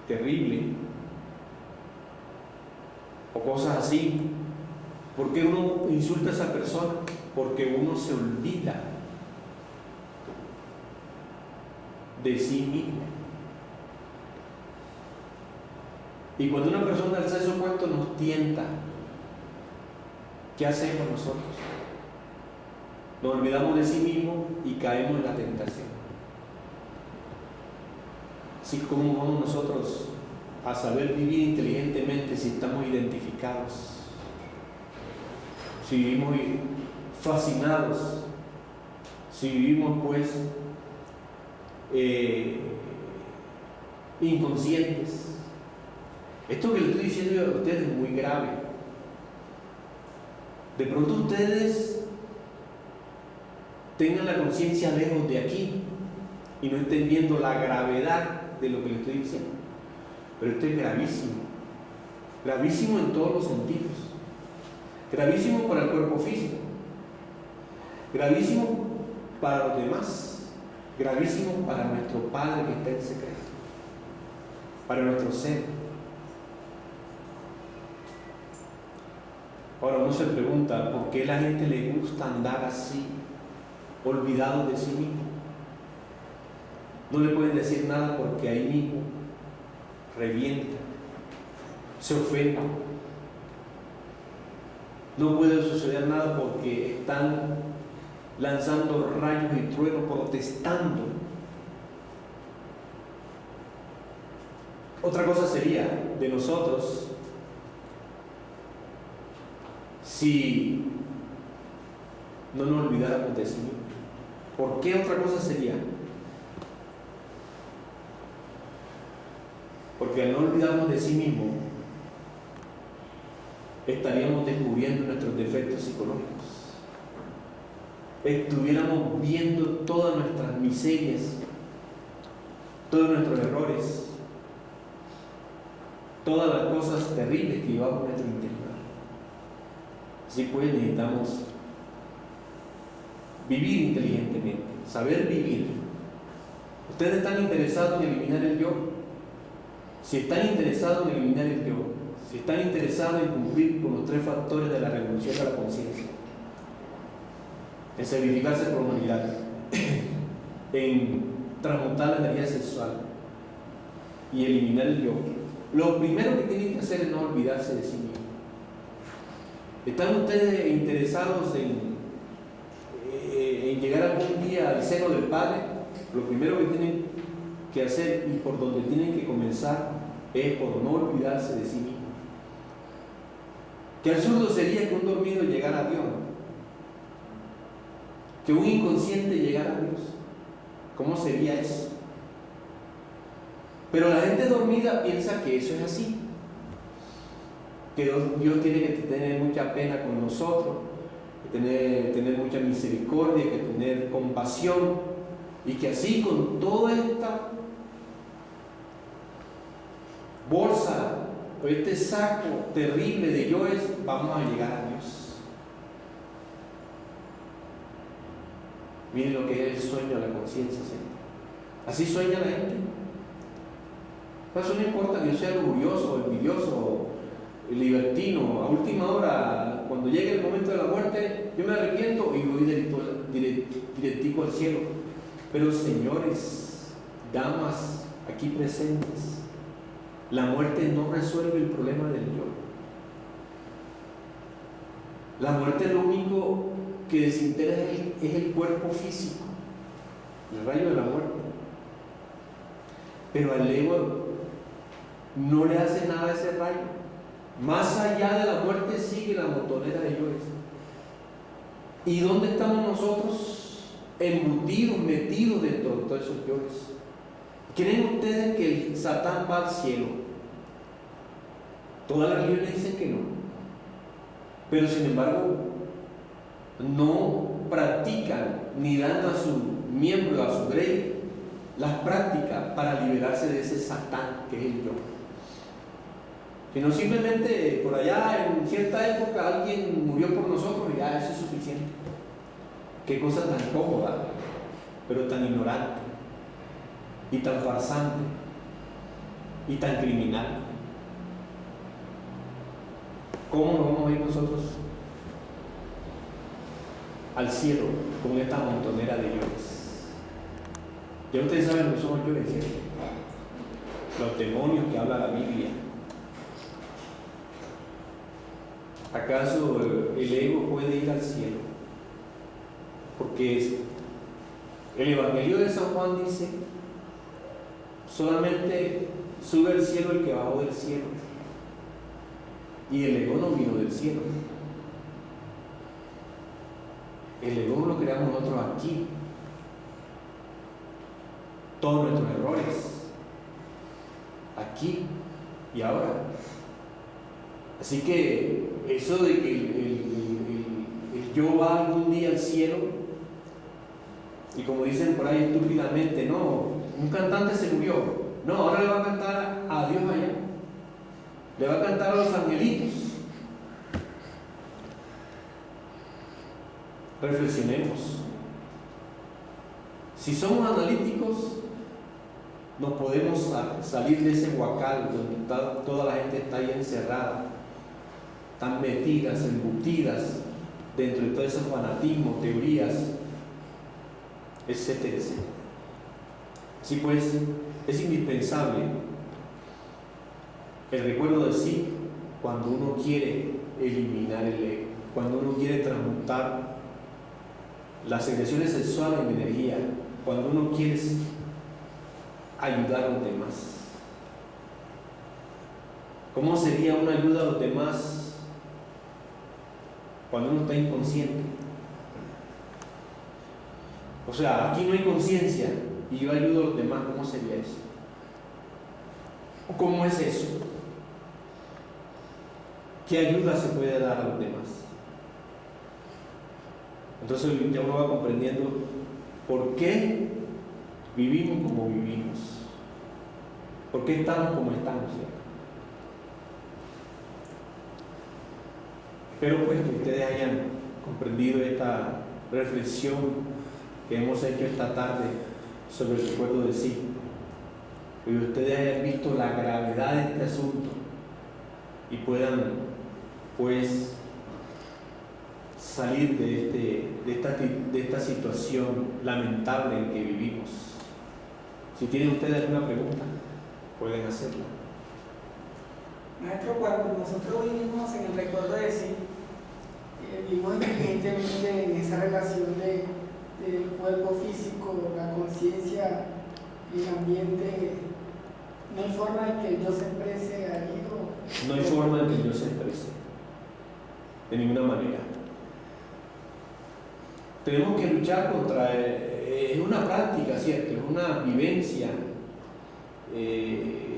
A: terrible o cosas así, ¿por qué uno insulta a esa persona? Porque uno se olvida de sí mismo. Y cuando una persona del sexo opuesto nos tienta, ¿qué hacemos nosotros? Nos olvidamos de sí mismo y caemos en la tentación. Así como vamos nosotros a saber vivir inteligentemente si estamos identificados, si vivimos fascinados, si vivimos pues inconscientes. Esto que le estoy diciendo a ustedes es muy grave. De pronto ustedes tengan la conciencia lejos de aquí y no estén viendo la gravedad de lo que les estoy diciendo. Pero esto es gravísimo. Gravísimo en todos los sentidos. Gravísimo para el cuerpo físico. Gravísimo para los demás. Gravísimo para nuestro Padre que está en secreto. Para nuestro ser. Ahora uno se pregunta, ¿por qué a la gente le gusta andar así, olvidado de sí mismo? No le pueden decir nada porque ahí mismo revienta, se ofende. No puede suceder nada porque están lanzando rayos y truenos, protestando. Otra cosa sería de nosotros si no nos olvidáramos de sí mismos. ¿Por qué otra cosa sería? Porque al no olvidarnos de sí mismos, estaríamos descubriendo nuestros defectos psicológicos. Estuviéramos viendo todas nuestras miserias, todos nuestros errores, todas las cosas terribles que llevamos en nuestro interior. Así pues necesitamos vivir inteligentemente, saber vivir. ¿Ustedes están interesados en eliminar el yo? Si están interesados en eliminar el yo, si están interesados en cumplir con los 3 factores de la revolución de la conciencia, en sacrificarse por la humanidad, en transmutar la energía sexual y eliminar el yo, lo primero que tienen que hacer es no olvidarse de sí mismos. ¿Están ustedes interesados en llegar algún día al seno del Padre? Lo primero que tienen que hacer y por donde tienen que comenzar es por no olvidarse de sí mismos. Qué absurdo sería que un dormido llegara a Dios, que un inconsciente llegara a Dios. ¿Cómo sería eso? Pero la gente dormida piensa que eso es así, que Dios tiene que tener mucha pena con nosotros, que tener mucha misericordia, que tener compasión, y que así con toda esta bolsa o este saco terrible de yoes vamos a llegar a Dios. Miren lo que es el sueño de la conciencia, Señor. Así sueña la gente. Por eso no importa que yo sea orgulloso, envidioso, libertino, a última hora, cuando llegue el momento de la muerte, yo me arrepiento y voy directico al cielo. Pero señores, damas aquí presentes, la muerte no resuelve el problema del yo. La muerte lo único que desintegra es el cuerpo físico, el rayo de la muerte. Pero al ego no le hace nada a ese rayo. Más allá de la muerte sigue la montonera de yoes. ¿Y dónde estamos nosotros? Embutidos, metidos dentro de todos esos yoes. ¿Creen ustedes que el Satán va al cielo? Todas las religiones dicen que no. Pero sin embargo, no practican ni dan a su miembro, a su grey, las prácticas para liberarse de ese Satán que es el yo. Sino simplemente por allá en cierta época alguien murió por nosotros y ya eso es suficiente. Qué cosa tan cómoda, pero tan ignorante, y tan farsante, y tan criminal. ¿Cómo nos vamos a ir nosotros al cielo con esta montonera de yoes? Ya ustedes saben lo que son los yoes, ¿cierto? Los demonios que habla la Biblia. ¿Acaso el ego puede ir al cielo? Porque el Evangelio de San Juan dice: solamente sube al cielo el que bajó del cielo. Y el ego no vino del cielo. El ego lo creamos nosotros aquí. Todos nuestros errores. Aquí y ahora. Así que eso de que el yo va algún día al cielo, y como dicen por ahí estúpidamente, no, un cantante se murió, no, ahora le va a cantar a Dios allá, le va a cantar a los angelitos. Reflexionemos. Si somos analíticos, nos podemos salir de ese huacal donde toda la gente está ahí encerrada, están metidas, embutidas dentro de todo ese fanatismo, teorías, etcétera, etcétera. Así pues, es indispensable el recuerdo de sí cuando uno quiere eliminar el ego, cuando uno quiere transmutar las secreciones sexuales en energía, cuando uno quiere ayudar a los demás. ¿Cómo sería una ayuda a los demás cuando uno está inconsciente? O sea, aquí no hay conciencia y yo ayudo a los demás. ¿Cómo sería eso? ¿Cómo es eso? ¿Qué ayuda se puede dar a los demás? Entonces ya uno va comprendiendo por qué vivimos como vivimos, por qué estamos como estamos, ¿cierto? Espero pues que ustedes hayan comprendido esta reflexión que hemos hecho esta tarde sobre el recuerdo de sí, que ustedes hayan visto la gravedad de este asunto y puedan pues salir de esta situación lamentable en que vivimos. Si tienen ustedes alguna pregunta, pueden hacerla.
B: Maestro, cuando nosotros vivimos en el recuerdo de sí, vivimos evidentemente en esa relación del cuerpo físico, la conciencia y el ambiente. ¿No hay forma de que el yo se exprese ahí?
A: No hay forma de que el yo se exprese, de ninguna manera. Tenemos que luchar contra, es una práctica, ¿cierto? Es una vivencia.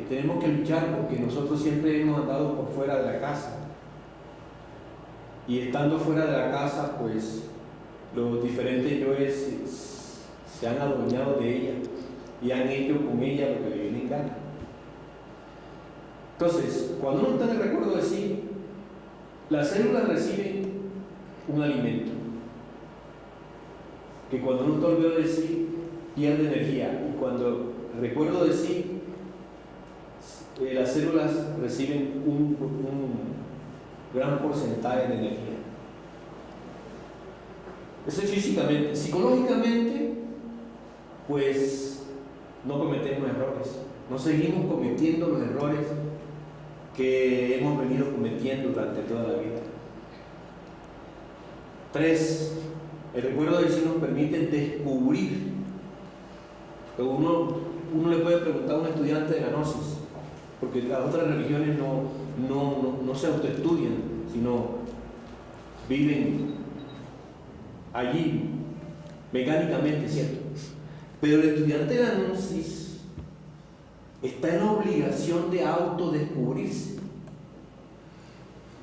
A: Tenemos que luchar porque nosotros siempre hemos andado por fuera de la casa. y estando fuera de la casa, pues los diferentes yoes se han adueñado de ella y han hecho con ella lo que le viene en gana. Entonces, cuando uno está en el recuerdo de sí, las células reciben un alimento que cuando uno está olvidado de sí pierde energía, y cuando el recuerdo de sí, las células reciben un gran porcentaje de energía. Eso es físicamente. Psicológicamente, pues no cometemos errores, no seguimos cometiendo los errores que hemos venido cometiendo durante toda la vida. 3. El recuerdo de sí nos permite descubrir. Uno le puede preguntar a un estudiante de la Gnosis, porque las otras religiones no se autoestudian, sino viven allí mecánicamente, ¿cierto? Pero el estudiante de la Gnosis está en la obligación de autodescubrirse.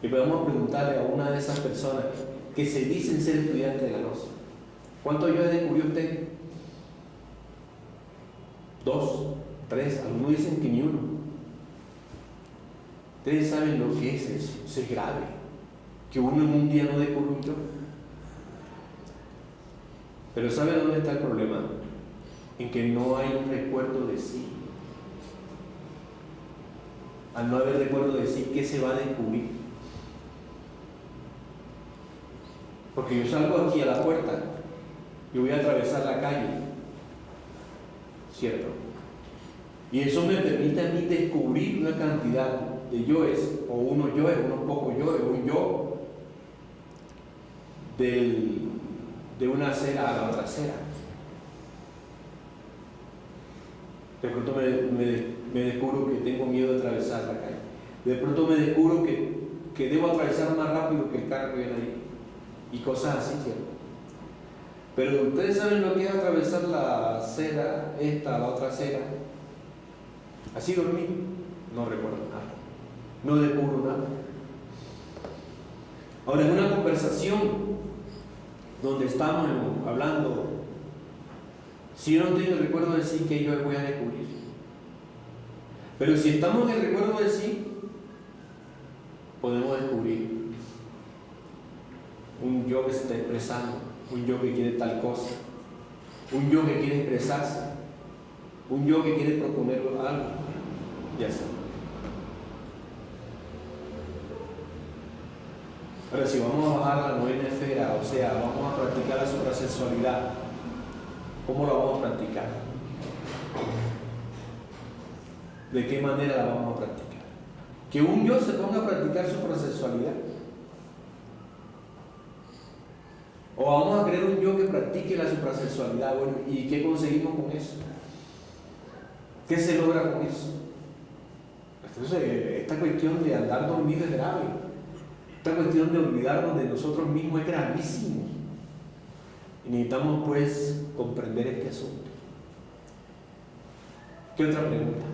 A: Y podemos preguntarle a una de esas personas que se dicen ser estudiantes de la Gnosis: ¿cuántos yo descubrió usted? 2, 3, algunos dicen que ni uno. Ustedes saben lo que es eso. Eso es grave, que uno en un día no descubre un yo. Pero ¿sabe dónde está el problema? En que no hay un recuerdo de sí. Al no haber recuerdo de sí, ¿qué se va a descubrir? Porque yo salgo aquí a la puerta y voy a atravesar la calle, ¿cierto? Y eso me permite a mí descubrir una cantidad de yoes, o unos yoes, unos pocos yoes, un yo de una acera a la otra acera. De pronto me descubro que tengo miedo de atravesar la calle. De pronto me descubro que debo atravesar más rápido que el carro que viene ahí. Y cosas así, ¿cierto? Pero ustedes saben lo que es atravesar la acera, la otra acera. Así dormí, no recuerdo nada, no descubro nada. Ahora, en una conversación donde estamos hablando, si yo no tengo el recuerdo de sí, que yo voy a descubrir. Pero si estamos en el recuerdo de sí, podemos descubrir un yo que se está expresando, un yo que quiere tal cosa, un yo que quiere expresarse, un yo que quiere proponer algo, ya está. Ahora, si vamos a bajar la novena esfera, o sea, vamos a practicar la suprasexualidad, ¿cómo la vamos a practicar? ¿De qué manera la vamos a practicar? Que un yo se ponga a practicar suprasexualidad. O vamos a crear un yo que practique la suprasexualidad. Bueno, ¿y qué conseguimos con eso? ¿Qué se logra con eso? Entonces, esta cuestión de andar dormido es grave. Esta cuestión de olvidarnos de nosotros mismos es gravísimo. Y necesitamos, pues, comprender este asunto. ¿Qué otra pregunta?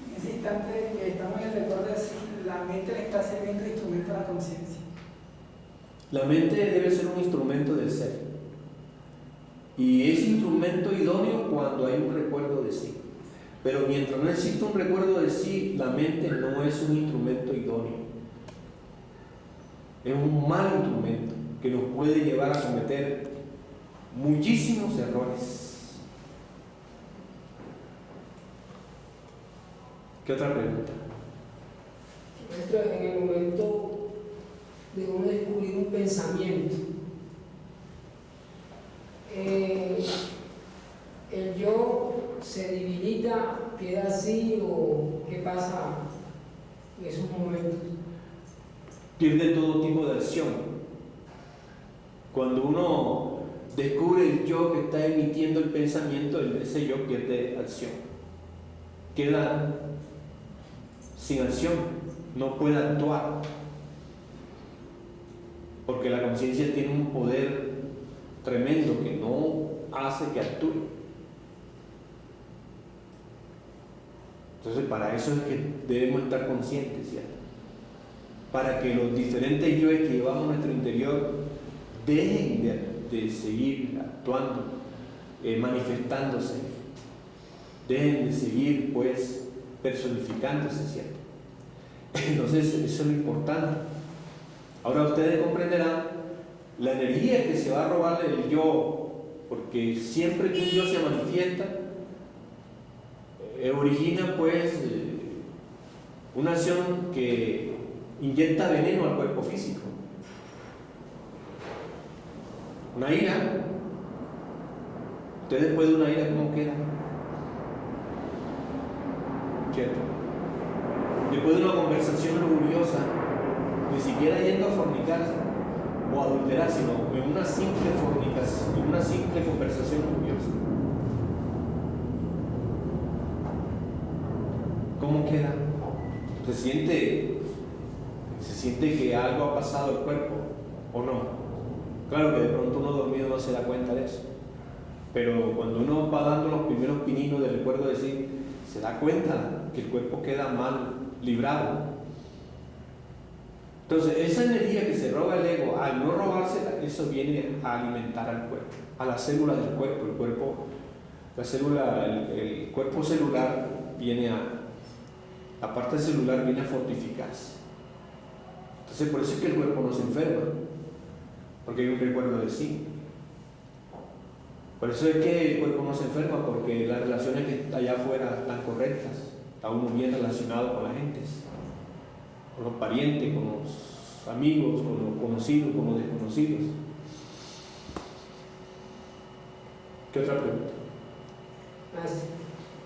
B: En ese instante que estamos en el recuerdo de sí, la mente le está sirviendo de instrumento a la conciencia.
A: La mente debe ser un instrumento del ser. Y es instrumento idóneo cuando hay un recuerdo de sí. Pero mientras no existe un recuerdo de sí, la mente no es un instrumento idóneo. Es un mal instrumento que nos puede llevar a cometer muchísimos errores. ¿Qué otra pregunta?
C: Maestro, en el momento de uno descubrir un pensamiento, ¿el yo se debilita, queda así o qué pasa en esos momentos?
A: Pierde todo tipo de acción. Cuando uno descubre el yo que está emitiendo el pensamiento, ese yo pierde acción. Queda sin acción, no puede actuar. Porque la conciencia tiene un poder tremendo que no hace que actúe. Entonces, para eso es que debemos estar conscientes, ¿cierto? para que los diferentes yoes que llevamos en nuestro interior dejen de seguir actuando, manifestándose, dejen de seguir pues personificándose, ¿cierto? Entonces eso es lo importante. Ahora ustedes comprenderán la energía que se va a robar el yo, porque siempre que un yo se manifiesta, origina pues una acción que inyecta veneno al cuerpo físico. Una ira, usted después de una ira, ¿cómo queda? ¿Cierto? Después de una conversación lujuriosa, ni siquiera yendo a fornicar o a adulterar, sino en una simple fornicación, en una simple conversación lujuriosa. ¿Cómo queda? ¿Se siente que algo ha pasado al cuerpo o no? Claro que de pronto uno dormido no se da cuenta de eso, pero cuando uno va dando los primeros pininos del recuerdo de sí, se da cuenta que el cuerpo queda mal librado. Entonces esa energía que se roba el ego, al no robársela, eso viene a alimentar al cuerpo, a las células del cuerpo. El cuerpo celular viene la parte celular viene a fortificarse. Entonces por eso es que el cuerpo no se enferma, porque hay un recuerdo de sí. Por eso es que el cuerpo no se enferma, porque las relaciones que allá afuera están correctas, está uno bien relacionado con la gente, con los parientes, con los amigos, con los conocidos, con los desconocidos. ¿Qué otra pregunta?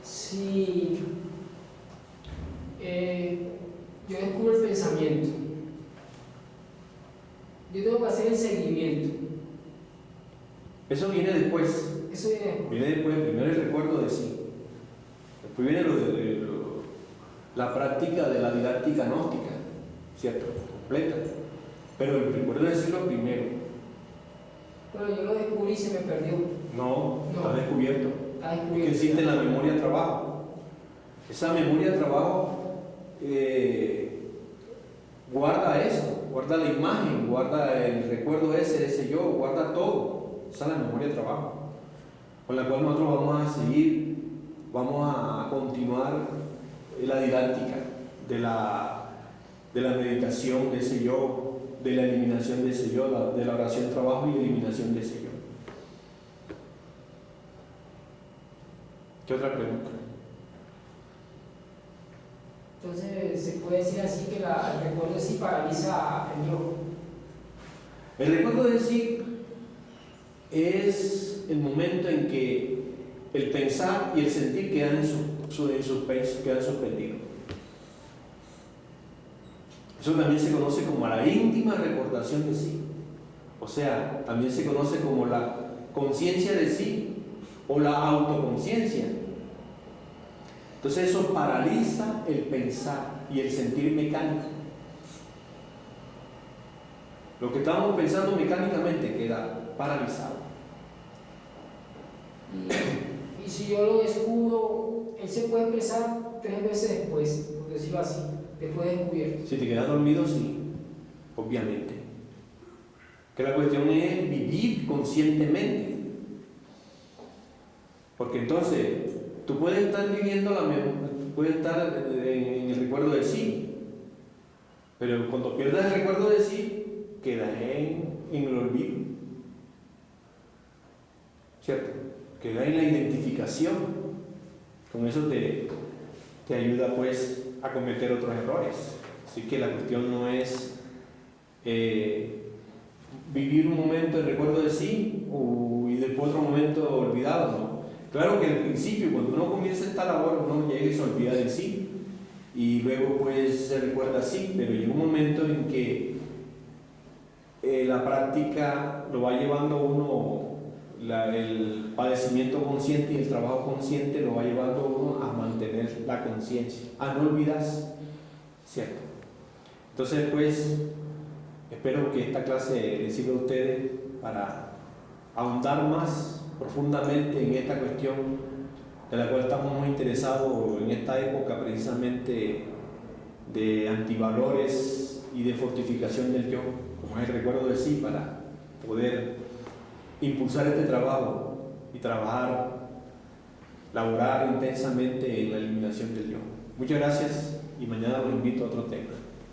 C: Si yo descubro el pensamiento, yo tengo que hacer el seguimiento.
A: Eso viene después.
C: Eso
A: viene después. Primero el recuerdo de sí. Después viene la práctica de la didáctica gnóstica, ¿cierto? Completa. Pero el recuerdo de sí lo primero.
C: Bueno, yo lo descubrí y se me perdió.
A: No. Está descubierto.
C: Está descubierto.
A: Que existe la memoria de trabajo. Esa memoria de trabajo guarda eso, guarda la imagen, guarda el recuerdo ese yo, guarda todo. Esa es la memoria de trabajo, con la cual nosotros vamos a seguir, vamos a continuar la didáctica de la meditación de ese yo, de la eliminación de ese yo, de la oración trabajo y eliminación de ese yo. ¿Qué otra pregunta?
C: Entonces se puede decir así que el recuerdo de sí paraliza el yo.
A: El recuerdo de sí es el momento en que el pensar y el sentir quedan en suspenso, quedan suspendidos. Eso también se conoce como la íntima recordación de sí. O sea, también se conoce como la conciencia de sí o la autoconciencia. Entonces eso paraliza el pensar y el sentir mecánico. Lo que estamos pensando mecánicamente queda paralizado.
C: Y si yo lo descubro, él se puede expresar 3 veces después, por decirlo así, después de descubierto.
A: Si te quedas dormido, sí, obviamente. Que la cuestión es vivir conscientemente. Porque entonces tú puedes estar viviendo puedes estar en el recuerdo de sí, pero cuando pierdas el recuerdo de sí, quedas en el olvido, ¿cierto? Quedas en la identificación. Con eso te ayuda pues a cometer otros errores. Así que la cuestión no es vivir un momento de recuerdo de sí y después otro momento olvidado, ¿no? Claro que al principio, cuando uno comienza esta labor, uno llega y se olvida de sí, y luego pues se recuerda sí, pero llega un momento en que la práctica lo va llevando uno, el padecimiento consciente y el trabajo consciente lo va llevando uno a mantener la conciencia, a no olvidarse, ¿cierto? Entonces pues espero que esta clase les sirva a ustedes para ahondar más profundamente en esta cuestión de la cual estamos muy interesados en esta época precisamente de antivalores y de fortificación del yo, como es el recuerdo de sí, para poder impulsar este trabajo y trabajar, laborar intensamente en la eliminación del yo. Muchas gracias y mañana los invito a otro tema.